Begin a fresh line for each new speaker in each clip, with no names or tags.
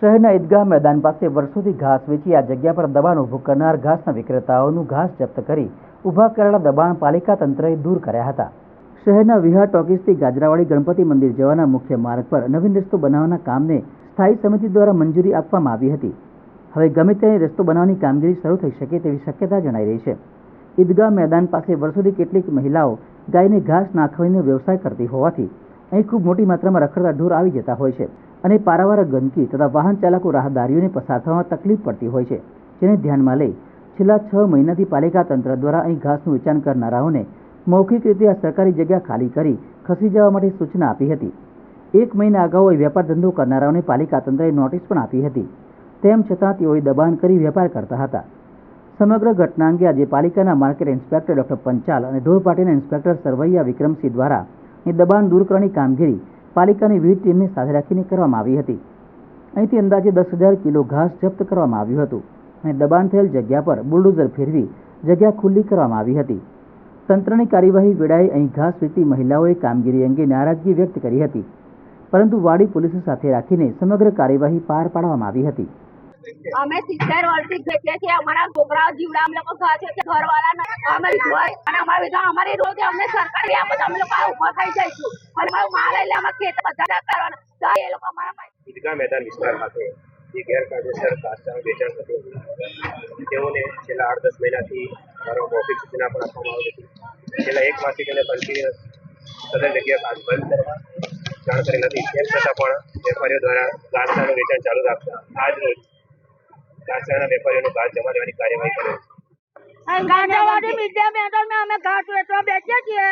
શહેરના ઈદગાહ મેદાન પાસે વર્ષોથી ઘાસ વેચી આ જગ્યા પર દબાણ ઊભું કરનાર ઘાસના વિક્રેતાઓનું ઘાસ જપ્ત કરી ઊભા કરેલા દબાણ પાલિકા તંત્રએ દૂર કર્યા હતા. શહેરના વિહાર ટોકીઝથી ગાજરાવાડી ગણપતિ મંદિર જવાના મુખ્ય માર્ગ પર નવીન રસ્તો બનાવવાના કામને સ્થાયી સમિતિ દ્વારા મંજૂરી આપવામાં આવી હતી. હવે ગમે ત્યાં રસ્તો બનાવવાની કામગીરી શરૂ થઈ શકે તેવી શક્યતા જણાઈ રહી છે. ઈદગાહ મેદાન પાસે વર્ષોથી કેટલીક મહિલાઓ ગાયને ઘાસ નાખવાનો વ્યવસાય કરતી હોવાથી અહીં ખૂબ મોટી માત્રામાં રખડતા ઢોર આવી જતા હોય છે અને પારાવાર ગંદકી તથા વાહન ચાલકો રાહદારીઓને પસાર થવામાં તકલીફ પડતી હોય છે, જેને ધ્યાનમાં લઈ છેલ્લા 6 મહિનાથી પાલિકા તંત્ર દ્વારા અહીં ઘાસનું વેચાણ કરનારાઓને મૌખિક રીતે આ સરકારી જગ્યા ખાલી કરી ખસી જવા માટે સૂચના આપી હતી. 1 મહિના અગાઉ અહીં વેપાર ધંધો કરનારાઓને પાલિકા તંત્રએ નોટિસ પણ આપી હતી. તેમ છતાં તેઓએ દબાણ કરી વેપાર કરતા હતા. સમગ્ર ઘટના અંગે આજે પાલિકાના માર્કેટ ઇન્સ્પેક્ટર ડોક્ટર પંચાલ અને ઢોરપાટીના ઇન્સ્પેક્ટર સરવૈયા વિક્રમસિંહ દ્વારા અહીં દબાણ દૂર કરવાની કામગીરી પાલિકાની વિવિધ ટીમને સાથે રાખીને કરવામાં આવી હતી. અહીંથી અંદાજે 10,000 કિલો ઘાસ જપ્ત કરવામાં આવ્યું હતું અને દબાણ થયેલ જગ્યા પર બુલડોઝર ફેરવી જગ્યા ખુલ્લી કરવામાં આવી હતી. તંત્રની કાર્યવાહી વેળાએ અહીં ઘાસ વેચતી મહિલાઓએ કામગીરી અંગે નારાજગી વ્યક્ત કરી હતી, પરંતુ વાડી પોલીસ સાથે રાખીને સમગ્ર કાર્યવાહી પાર પાડવામાં આવી હતી.
અમે 70 વર્ષથી બેઠે છીએ. અમારા છોકરાઓ જીવડા અમે લોકો ખાશે છે, ઘરવાળા અમે ઘર અને અમારી રોજ અમને સરકારી આપે અમે લોકો ઉભા થઈ જઈશું અને અમારું માલ એટલે અમારા ખેત બધા કરવાના તો એ લોકો અમારા
ઈદગાહ મેદાન વિસ્તાર ખાતે જે ગેરકાયદેસર ઘાસચારાનું વેચાણ થતું હતું તેઓને છેલ્લા 8-10 મહિનાથી મૌખિક સૂચના પણ આપવામાં આવી હતી. છેલ્લા 1 માસથી તેને કન્ટિન્યુઅસ સદર જગ્યા ઘાસ બંધ કરવા જાણ કરી નથી. તેમ છતાં પણ વેપારીઓ દ્વારા ઘાસચારાનું વેચાણ ચાલુ રાખતા આજ રોજ ઘાસચારાના વેપારીઓનો ઘાસ જમા લેવાની કાર્યવાહી કરે છે.
ગાજરાવાડી મીડિયા મેદાન में અમે ઘાસ વેચવા બેઠીએ છીએ.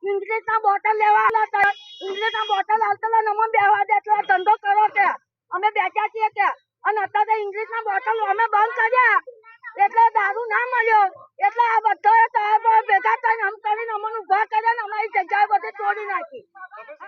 ઇંગ્લિશના બોટલ લેવા હતા, ઇંગ્લિશના બોટલ આવતા નમો બેવા દેતો ધંધો કરો છે. અમે બેઠા છીએ ત્યાં અને અત્યારે ઇંગ્લિશના બોટલ અમે બંધ કર્યા એટલે દારૂ ના મળ્યો.